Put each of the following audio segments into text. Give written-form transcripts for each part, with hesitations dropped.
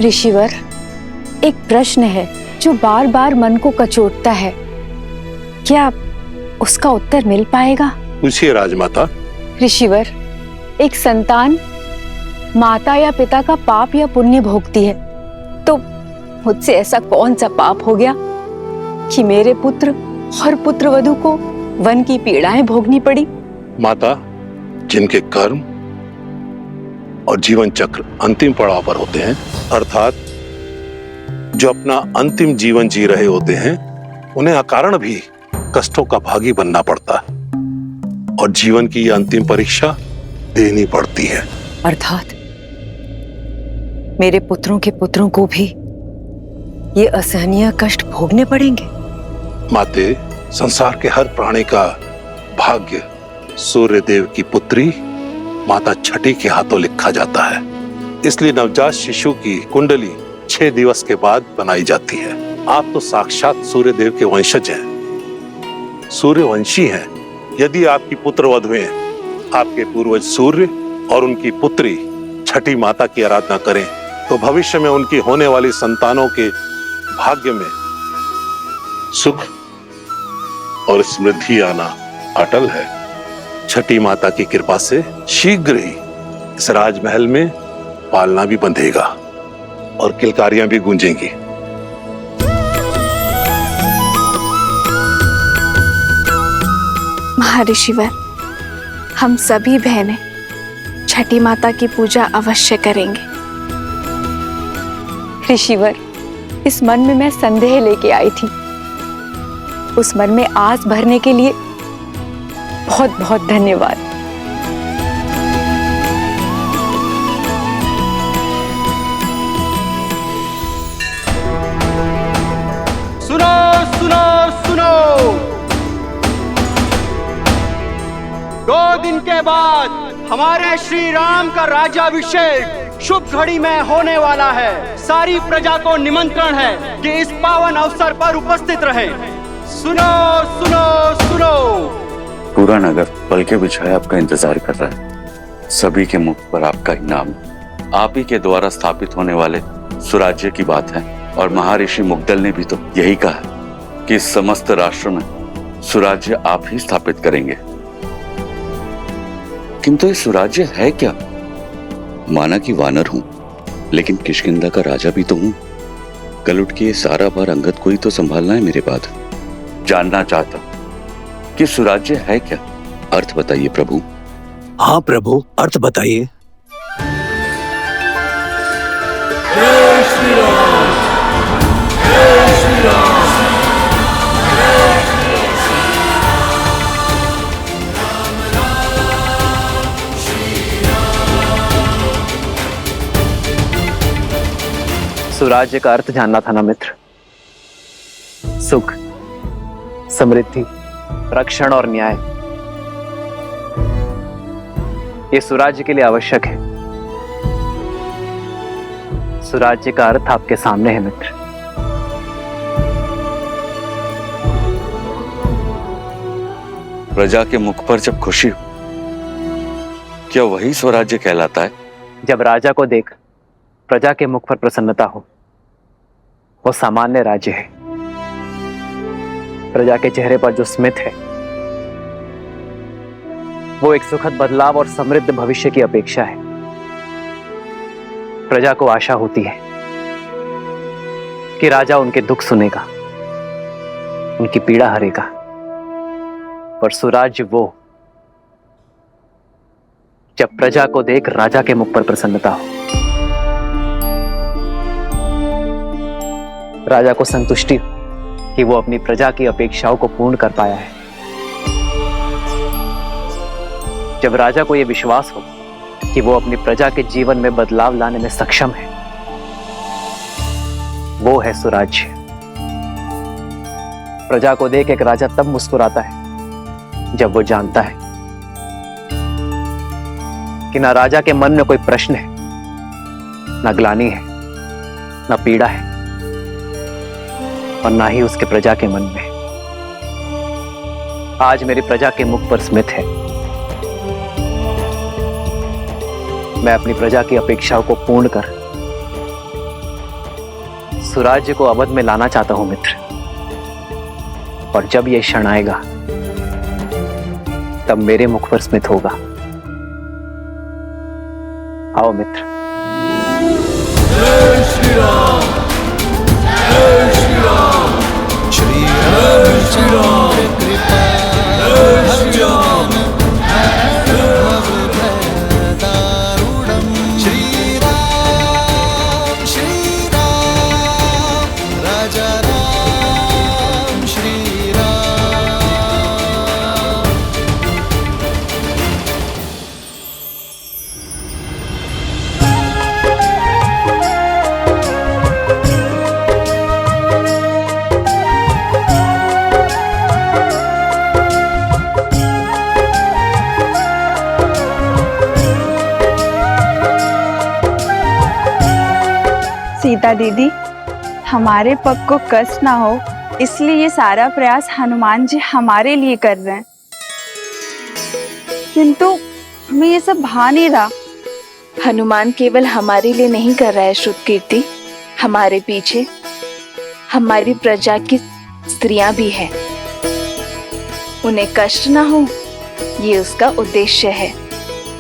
ऋषिवर, एक प्रश्न है जो बार बार मन को कचोटता है। क्या उसका उत्तर मिल पाएगा? पूछिए राजमाता। ऋषिवर, एक संतान माता या पिता का पाप या पुण्य भोगती है, तो मुझसे ऐसा कौन सा पाप हो गया कि मेरे पुत्र और पुत्रवधू को वन की पीड़ाएं भोगनी पड़ी? माता, जिनके कर्म और जीवन चक्र अंतिम पड़ाव पर होते हैं, अर्थात जो अपना अंतिम जीवन जी रहे होते हैं, उन्हें अकारण भी कष्टों का भागी बनना पड़ता है और जीवन की यह अंतिम परीक्षा देनी पड़ती है। अर्थात मेरे पुत्रों के पुत्रों को भी ये असहनीय कष्ट भोगने पड़ेंगे। माते, संसार के हर प्राणी का भाग्य सूर्य देव की पुत्री माता छठी के हाथों लिखा जाता है। इसलिए नवजात शिशु की कुंडली 6 दिवस के बाद बनाई जाती है। आप तो साक्षात सूर्य देव के वंशज हैं, सूर्यवंशी हैं। यदि आपकी पुत्र वधुएं आपके पूर्वज सूर्य और उनकी पुत्री छठी माता की आराधना करें, तो भविष्य में उनकी होने वाली संतानों के भाग्य में सुख और समृद्धि आना अटल है। छठी माता की कृपा से शीघ्र ही इस राजमहल में पालना भी बंधेगा और किलकारियां भी गूंजेंगी। महर्षिवर, हम सभी बहनें छठी माता की पूजा अवश्य करेंगे। ऋषिवर, इस मन में मैं संदेह लेके आई थी, उस मन में आस भरने के लिए बहुत बहुत धन्यवाद। सुनो सुनो सुनो, 2 दिन के बाद हमारे श्री राम का राज्याभिषेक शुभ घड़ी में होने वाला है। सारी प्रजा को निमंत्रण है कि इस पावन अवसर पर उपस्थित रहे। सुनो सुनो सुनो। पूरा नगर पल के बिछाए आपका इंतजार कर रहा है। सभी के मुख पर आपका ही नाम, आप ही के द्वारा स्थापित होने वाले सुराज्य की बात है। और महर्षि मुग्दल ने भी तो यही कहा कि समस्त राष्ट्र में सुराज्य आप ही स्थापित करेंगे। किंतु ये सुराज्य है क्या? माना कि वानर हूं, लेकिन किष्किंधा का राजा भी तो हूं। कल उठ के सारा भार अंगद को ही तो संभालना है मेरे बाद। जानना चाहता कि सुराज्य है क्या? अर्थ बताइए प्रभु। हाँ प्रभु, अर्थ बताइए। सुराज्य का अर्थ जानना था ना मित्र। सुख, समृद्धि, रक्षण और न्याय, ये सुराज्य के लिए आवश्यक है। सुराज्य का अर्थ आपके सामने है मित्र। प्रजा के मुख पर जब खुशी हो, क्या वही स्वराज्य कहलाता है? जब राजा को देख प्रजा के मुख पर प्रसन्नता हो, वो सामान्य राज्य है। प्रजा के चेहरे पर जो स्मित है, वो एक सुखद बदलाव और समृद्ध भविष्य की अपेक्षा है। प्रजा को आशा होती है कि राजा उनके दुख सुनेगा, उनकी पीड़ा हरेगा। पर सुराज्य वो जब प्रजा को देख राजा के मुख पर प्रसन्नता हो, राजा को संतुष्टि हो कि वो अपनी प्रजा की अपेक्षाओं को पूर्ण कर पाया है। जब राजा को यह विश्वास हो कि वो अपनी प्रजा के जीवन में बदलाव लाने में सक्षम है, वो है सुराज्य। प्रजा को देख एक राजा तब मुस्कुराता है जब वो जानता है कि ना राजा के मन में कोई प्रश्न है, ना ग्लानि है, ना पीड़ा है, और ना ही उसके प्रजा के मन में। आज मेरी प्रजा के मुख पर स्मित है मैं अपनी प्रजा की अपेक्षाओं को पूर्ण कर सुराज्य को अवध में लाना चाहता हूं मित्र। और जब यह क्षण आएगा तब मेरे मुख पर स्मित होगा। आओ मित्र। सीता दीदी, हमारे पग को कष्ट ना हो इसलिए ये सारा प्रयास हनुमान जी हमारे लिए कर रहे हैं, किंतु हमें ये सब भा नहीं रहा। हनुमान केवल हमारे लिए नहीं कर रहा है श्रुतकीर्ति, हमारे पीछे हमारी प्रजा की स्त्रियां भी हैं। उन्हें कष्ट ना हो ये उसका उद्देश्य है।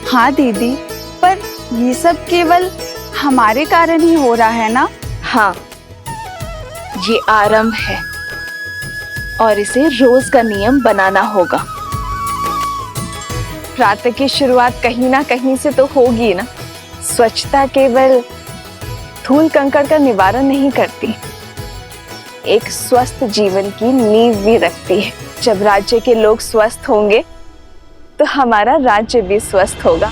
हाँ दीदी, पर ये सब केवल हमारे कारण ही हो रहा है ना? हाँ, ये आरंभ है और इसे रोज का नियम बनाना होगा। प्रातः की शुरुआत कहीं ना कहीं से तो होगी ना। स्वच्छता केवल धूल कंकड़ का निवारण नहीं करती, एक स्वस्थ जीवन की नींव भी रखती है। जब राज्य के लोग स्वस्थ होंगे तो हमारा राज्य भी स्वस्थ होगा।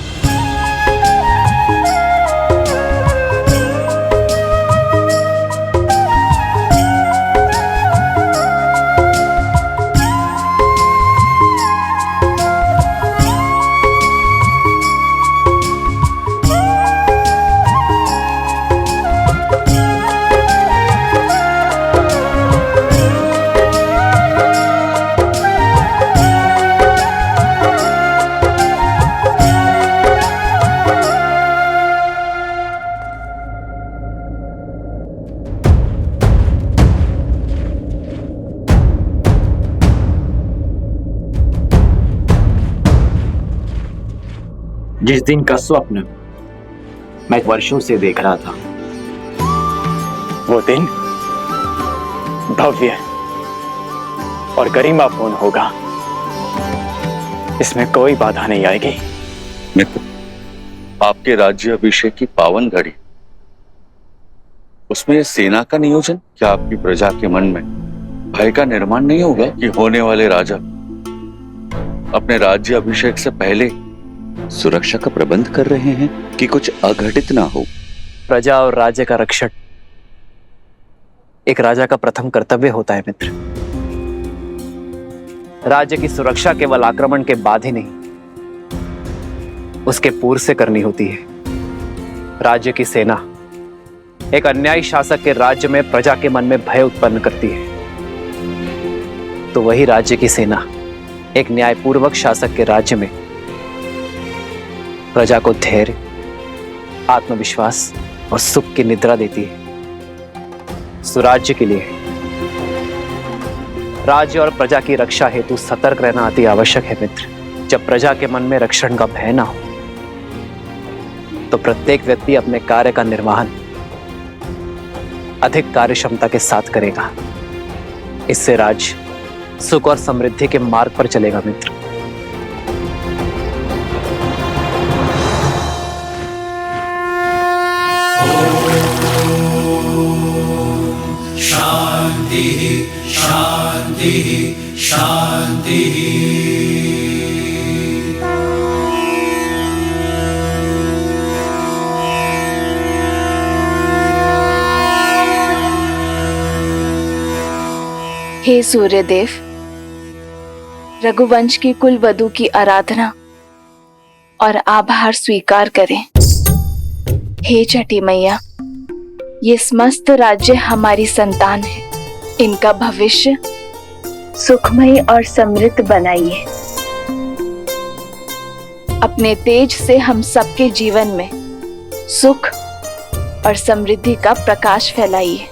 जिस दिन का स्वप्न मैं वर्षों से देख रहा था, वो दिन भव्य और गरिमापूर्ण होगा। इसमें कोई बाधा नहीं आएगी। मित्र, आपके राज्य अभिषेक की पावन घड़ी, उसमें सेना का नियोजन, क्या आपकी प्रजा के मन में भय का निर्माण नहीं होगा कि होने वाले राजा अपने राज्य अभिषेक से पहले सुरक्षा का प्रबंध कर रहे हैं कि कुछ अघटित ना हो? प्रजा और राज्य का रक्षण एक राजा का प्रथम कर्तव्य होता है मित्र। राज्य की सुरक्षा केवल आक्रमण के बाद ही नहीं, उसके पूर्व से करनी होती है। राज्य की सेना एक अन्यायी शासक के राज्य में प्रजा के मन में भय उत्पन्न करती है, तो वही राज्य की सेना एक न्यायपूर्वक शासक के राज्य में प्रजा को धैर्य, आत्मविश्वास और सुख की निद्रा देती है। सुराज्य के लिए राज्य और प्रजा की रक्षा हेतु सतर्क रहना अति आवश्यक है मित्र। जब प्रजा के मन में रक्षण का भय ना हो तो प्रत्येक व्यक्ति अपने कार्य का निर्वहन अधिक कार्यक्षमता के साथ करेगा। इससे राज्य सुख और समृद्धि के मार्ग पर चलेगा मित्र। शांति शांति शांति। हे सूर्यदेव, रघुवंश की कुल वधू की आराधना और आभार स्वीकार करें। हे छठी मैया, ये समस्त राज्य हमारी संतान है, इनका भविष्य सुखमय और समृद्ध बनाइए। अपने तेज से हम सबके जीवन में सुख और समृद्धि का प्रकाश फैलाइए।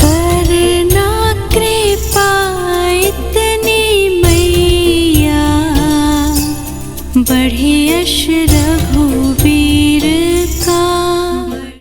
करना कृपा इतनी मैया, बढ़े यश रघुबीर।